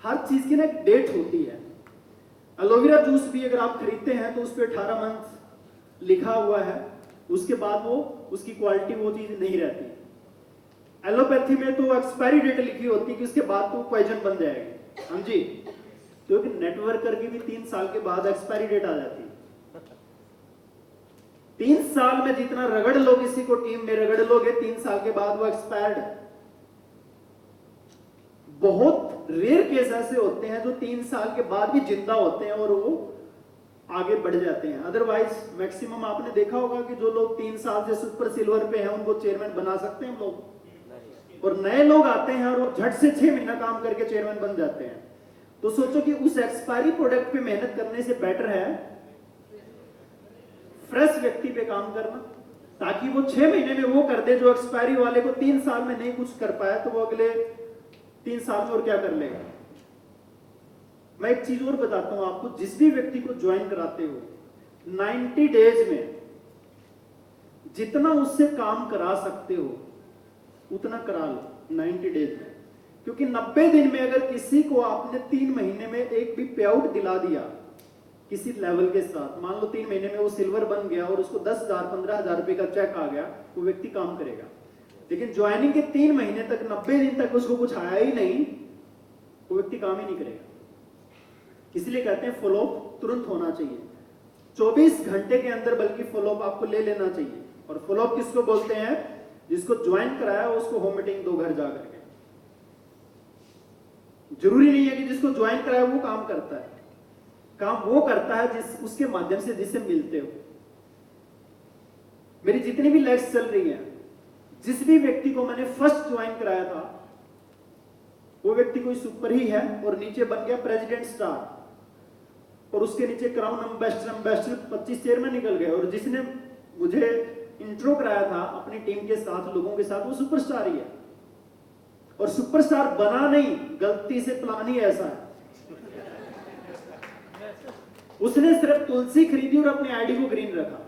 हर चीज की ना एक डेट होती है। एलोवेरा जूस भी अगर आप खरीदते हैं तो उस पर 18 मंथ लिखा हुआ है, उसके बाद वो उसकी क्वालिटी वो चीज नहीं रहती। एलोपैथी में तो एक्सपायरी डेट लिखी होती है कि उसके बाद तो पॉइजन बन जाएगी। हाँ जी, तो एक नेटवर्कर की भी 3 साल के बाद एक्सपायरी डेट आ जाती है। 3 साल में जितना रगड़ लो किसी को, टीम में रगड़ लोगे, 3 साल के बाद वो एक्सपायर्ड। बहुत रेयर केस ऐसे होते हैं जो 3 साल के बाद भी जिंदा होते हैं और वो आगे बढ़ जाते हैं। अदरवाइज मैक्सिमम आपने देखा होगा कि जो लोग 3 साल से सुपर सिल्वर पे हैं उनको चेयरमैन बना सकते हैं हम लोग, और नए लोग आते हैं और वो झट से 6 महीना काम करके चेयरमैन बन जाते हैं। तो सोचो कि उस एक्सपायरी प्रोडक्ट पे मेहनत करने से बेटर है फ्रेश व्यक्ति पे काम करना, ताकि वो 6 महीने में वो कर दे जो एक्सपायरी वाले को 3 साल में नहीं कुछ कर पाया, तो वो अगले 3 साल में और क्या कर लेगा। मैं एक चीज और बताता हूं आपको, जिस भी व्यक्ति को ज्वाइन कराते हो 90 डेज में जितना उससे काम करा सकते हो उतना करा लो 90 डेज में। क्योंकि 90 दिन में अगर किसी को आपने 3 महीने में एक भी पे आउट दिला दिया किसी लेवल के साथ, मान लो 3 महीने में वो सिल्वर बन गया और उसको 10,000 15,000 रुपए का चेक आ गया, वो व्यक्ति काम करेगा। लेकिन ज्वाइनिंग के 3 महीने तक 90 दिन तक उसको कुछ आया ही नहीं, वो व्यक्ति काम ही नहीं करेगा। इसलिए कहते हैं फॉलोअप तुरंत होना चाहिए, 24 घंटे के अंदर बल्कि फॉलोअप आपको ले लेना चाहिए। और फॉलोअप किसको बोलते हैं? जिसको ज्वाइन कराया उसको होम मीटिंग दो घर जाकर के। जरूरी नहीं है कि जिसको ज्वाइन कराया वो काम करता है, काम वो करता है जिस उसके माध्यम से जिससे मिलते हो। मेरी जितनी भी लेक्स चल रही हैं, जिस भी व्यक्ति को मैंने फर्स्ट ज्वाइन कराया था वो व्यक्ति कोई सुपर ही है और नीचे बन गया प्रेसिडेंट स्टार, और उसके नीचे क्राउन एम्बेसडर 25 चेयरमैन निकल गए, और जिसने मुझे इंट्रो कराया था अपनी टीम के साथ लोगों के साथ वो सुपरस्टार ही है। और सुपरस्टार बना नहीं, गलती से प्लान ही ऐसा है। उसने सिर्फ तुलसी खरीदी और अपनी आईडी को ग्रीन रखा,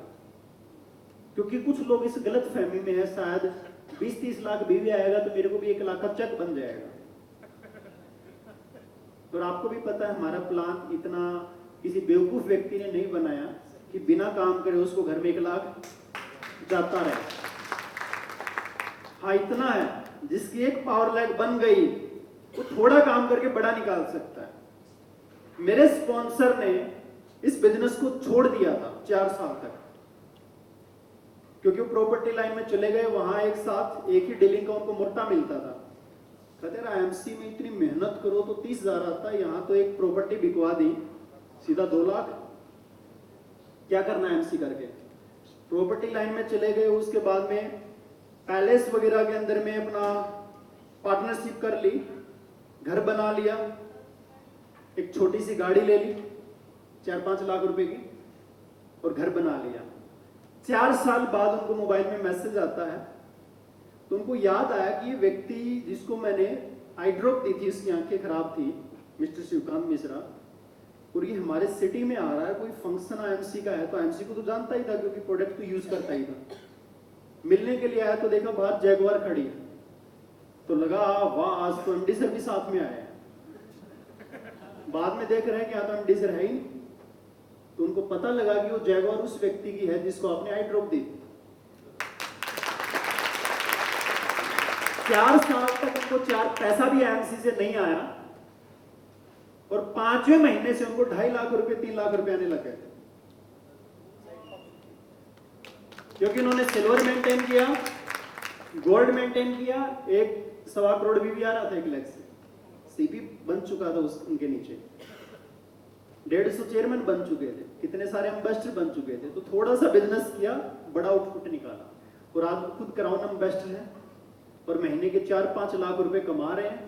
क्योंकि कुछ लोग इस गलत फहमी में है शायद 20-30 लाख भी आएगा तो मेरे को भी 1 लाख का चेक बन जाएगा। और आपको भी पता है हमारा प्लान इतना किसी बेवकूफ व्यक्ति ने नहीं बनाया कि बिना काम करे उसको घर में 1 लाख जाता रहे। हाँ, इतना है जिसकी एक पावर लैग बन गई वो थोड़ा काम करके बड़ा निकाल सकता है। मेरे स्पॉन्सर ने इस बिजनेस को छोड़ दिया था 4 साल तक, क्योंकि वो प्रॉपर्टी लाइन में चले गए। वहां एक साथ एक ही डीलिंग का उनको मोटा मिलता था। कहते हैं आईएमसी में इतनी मेहनत करो तो 30,000 आता है, यहां तो एक प्रॉपर्टी बिकवा दी सीधा 2 लाख, क्या करना है एमसी करके। प्रॉपर्टी लाइन में चले गए, उसके बाद में पैलेस वगैरह के अंदर में अपना पार्टनरशिप कर ली, घर बना लिया, एक छोटी सी गाड़ी ले ली 4-5 लाख रुपए की और घर बना लिया। 4 साल बाद उनको मोबाइल में मैसेज आता है, तो उनको याद आया कि ये व्यक्ति जिसको मैंने आई ड्रॉप दी थी, उसकी आंखें खराब थी, मिस्टर शिवकांत मिश्रा, और ये हमारे सिटी में आ रहा है, कोई फंक्शन आईएमसी का है, तो आईएमसी को तो जानता ही था क्योंकि प्रोडक्ट तो यूज करता ही था। मिलने के लिए आया तो देखा बाहर जैगवार खड़ी है, तो लगा वाह आज तो एमडी सर भी साथ में आए हैं। बाद में देख रहे हैं कि तो एमडी सर है ही नहीं, तो उनको पता लगा कि वो जैगवार उस व्यक्ति की है जिसको आपने आई ड्रॉप दी। 4 साल तक उनको 4 पैसा भी आईएमसी से नहीं आया, और 5वें महीने से उनको 2.5 लाख रुपए 3 लाख रुपए आने लगे, क्योंकि उन्होंने सिल्वर मेंटेन किया, गोल्ड मेंटेन किया। 1.25 करोड़ भी आ रहा था 1 लाख से, सीपी बन चुका था उनके नीचे, 150 चेयरमैन बन चुके थे, कितने सारे एम्बेसडर बन चुके थे। तो थोड़ा सा बिजनेस किया, बड़ा आउटपुट निकाला, और आज खुद क्राउन एम्बेसडर है और महीने के 4-5 लाख रुपए कमा रहे हैं,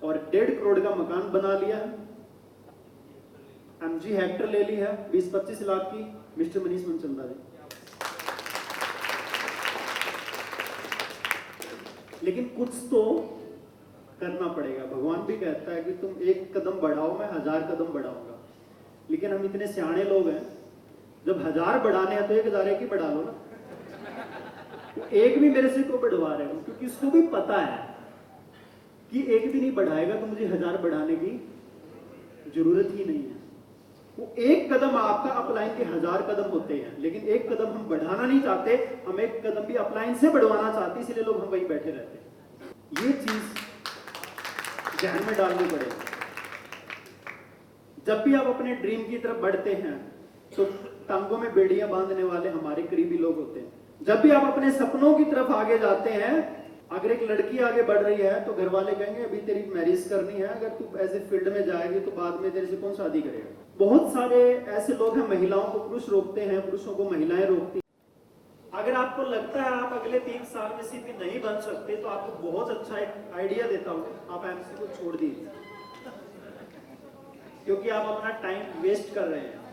और 1.5 करोड़ का मकान बना लिया है, एमजी हेक्टर ले ली है 20-25 लाख की, मिस्टर मनीष मनचंदा जी। लेकिन कुछ तो करना पड़ेगा। भगवान भी कहता है कि तुम 1 कदम बढ़ाओ, मैं 1000 कदम बढ़ाऊंगा। लेकिन हम इतने सियाने लोग हैं, जब 1000 बढ़ाने हैं तो 1000 एक ही बढ़ा लो ना। तो एक भी मेरे से क्यों बढ़वा रहे हो? क्योंकि उसको भी पता है कि एक भी नहीं बढ़ाएगा तो मुझे 1000 बढ़ाने की जरूरत ही नहीं है। वो एक कदम आपका अपलाइन के 1000 कदम होते हैं, लेकिन एक कदम हम बढ़ाना नहीं चाहते, हम एक कदम भी अपलाइन से बढ़वाना चाहते, इसलिए लोग हम वहीं बैठे रहते हैं। ये चीज ध्यान में डालनी पड़ेगी। जब भी आप अपने ड्रीम की तरफ बढ़ते हैं तो टांगों में बेड़ियां बांधने वाले हमारे करीबी लोग होते हैं। जब भी आप अपने सपनों की तरफ आगे जाते हैं, अगर एक लड़की आगे बढ़ रही है तो घर वाले कहेंगे अभी तेरी मैरिज करनी है, अगर तू ऐसे फील्ड में जाएगी तो बाद में तेरे से कौन शादी करेगा। बहुत सारे ऐसे लोग हैं, महिलाओं को पुरुष रोकते हैं, पुरुषों को महिलाएं रोकती हैं। अगर आपको लगता है आप अगले 3 साल में सीपी नहीं बन सकते तो आपको बहुत अच्छा एक आइडिया देता हूं, आप एमसी को छोड़ दीजिए, क्योंकि आप अपना टाइम वेस्ट कर रहे हैं।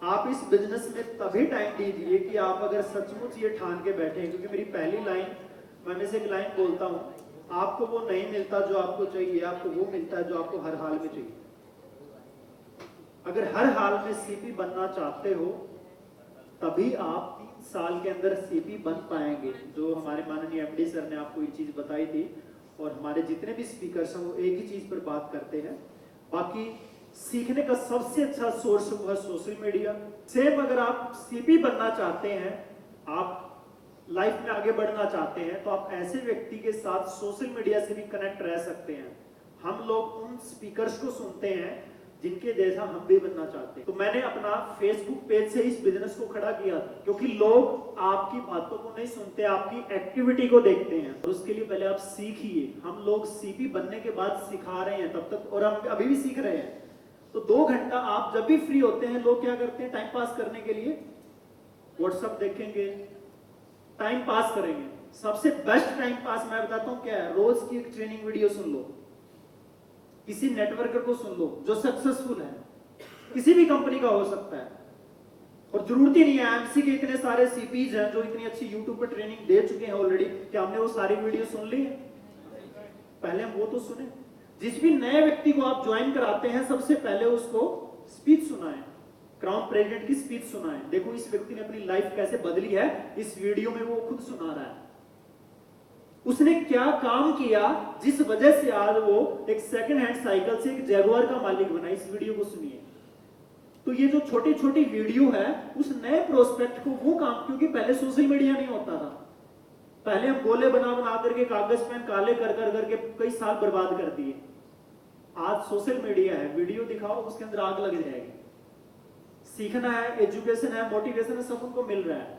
आप इस बिजनेस में तभी टाइम दीजिए कि आप अगर सचमुच ये ठान के बैठे हैं, क्योंकि मेरी पहली लाइन, मैं हमेशा एक लाइन बोलता हूं, आपको वो नहीं मिलता जो आपको चाहिए, आपको वो मिलता है जो आपको हर हाल में चाहिए। अगर हर हाल में सीपी बनना चाहते हो तभी आप 3 साल के अंदर सीपी बन पाएंगे। जो हमारे माननीय एमडी सर ने आपको ये चीज बताई थी, और हमारे जितने भी स्पीकर्स हैं वो एक ही चीज पर बात करते हैं। बाकी सीखने का सबसे अच्छा सोर्स हुआ सोशल मीडिया। सेम अगर आप सीपी बनना चाहते हैं, आप लाइफ में आगे बढ़ना चाहते हैं, तो आप ऐसे व्यक्ति के साथ सोशल मीडिया से भी कनेक्ट रह सकते हैं। हम लोग उन स्पीकर्स को सुनते हैं जिनके जैसा हम भी बनना चाहते हैं। तो मैंने अपना फेसबुक पेज से इस बिजनेस को खड़ा किया था, क्योंकि लोग आपकी बातों को नहीं सुनते, आपकी एक्टिविटी को देखते हैं। और उसके लिए पहले आप सीखिए। हम लोग सीपी बनने के बाद सिखा रहे हैं तब तक, और हम अभी भी सीख रहे हैं। तो 2 घंटा आप जब भी फ्री होते हैं, लोग क्या करते हैं टाइम पास करने के लिए व्हाट्सएप देखेंगे, टाइम पास करेंगे। सबसे बेस्ट टाइम पास मैं बताता हूं क्या है, रोज की एक ट्रेनिंग वीडियो सुन लो, किसी नेटवर्कर को सुन लो जो सक्सेसफुल है, किसी भी कंपनी का हो सकता है। और जरूरत ही नहीं है, एमसी के इतने सारे सीपीज हैं जो इतनी अच्छी यूट्यूब पर ट्रेनिंग दे चुके हैं ऑलरेडी, कि हमने वो सारी वीडियो सुन ली है। पहले हम वो तो सुने। जिस भी नए व्यक्ति को आप ज्वाइन कराते हैं, सबसे पहले उसको स्पीच सुनाएं, क्राउन प्रेसिडेंट की स्पीच सुनाएं। देखो इस व्यक्ति ने अपनी लाइफ कैसे बदली है, इस वीडियो में वो खुद सुना रहा है। उसने क्या काम किया जिस वजह से आज वो एक सेकंड हैंड साइकिल से एक जैगुआर का मालिक बना। इस वीडियो को सुनिए। तो ये जो छोटी छोटी वीडियो है, उस नए प्रोस्पेक्ट को वो काम, क्योंकि पहले सोशल मीडिया नहीं होता था, पहले हम गोले बना बना करके कागज पेन काले कर कर करके कई साल बर्बाद कर दिए। आज सोशल मीडिया है, वीडियो दिखाओ उसके अंदर आग लग जाएगी। सीखना है, एजुकेशन है, मोटिवेशन है, सब उनको मिल रहा है।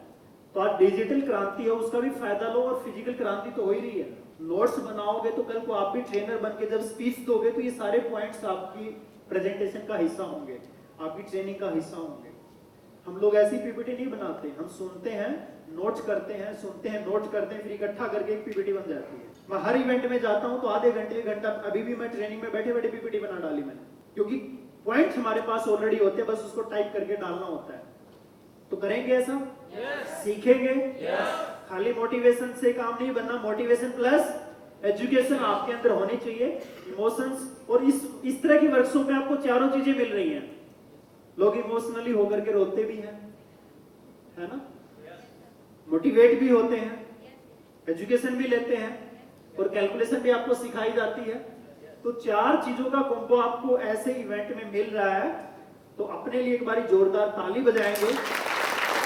तो आज डिजिटल क्रांति है, उसका भी फायदा लो, और फिजिकल क्रांति तो हो ही रही है। नोट्स बनाओगे तो कल को आप भी ट्रेनर बन के जब स्पीच दोगे तो ये सारे पॉइंट्स आपकी प्रेजेंटेशन का हिस्सा होंगे, आपकी ट्रेनिंग का हिस्सा होंगे। हम लोग ऐसी पीपीटी नहीं बनाते, हम सुनते हैं, नोट्स करते हैं, सुनते हैं, नोट करते हैं, फिर इकट्ठा करके एक पीपीटी बन जाती है। मैं हर इवेंट में जाता हूं तो आधे घंटे 1 घंटा, अभी भी मैं ट्रेनिंग में बैठे बैठे पीपीटी बना डाली मैंने, क्योंकि पॉइंट्स हमारे पास ऑलरेडी होते हैं, बस उसको टाइप करके डालना होता है। तो करेंगे ऐसा? सीखेंगे? खाली मोटिवेशन से काम नहीं बनना, मोटिवेशन प्लस एजुकेशन आपके अंदर होनी चाहिए, इमोशंस। और इस तरह की वर्कशॉप में आपको चारों चीजें मिल रही हैं। लोग इमोशनली होकर के रोते भी हैं, है ना, मोटिवेट भी होते हैं, एजुकेशन भी लेते हैं, और कैलकुलेशन भी आपको सिखाई जाती है। तो 4 चीजों का कॉम्बो आपको ऐसे इवेंट में मिल रहा है। तो अपने लिए एक बारी जोरदार ताली बजाएंगे।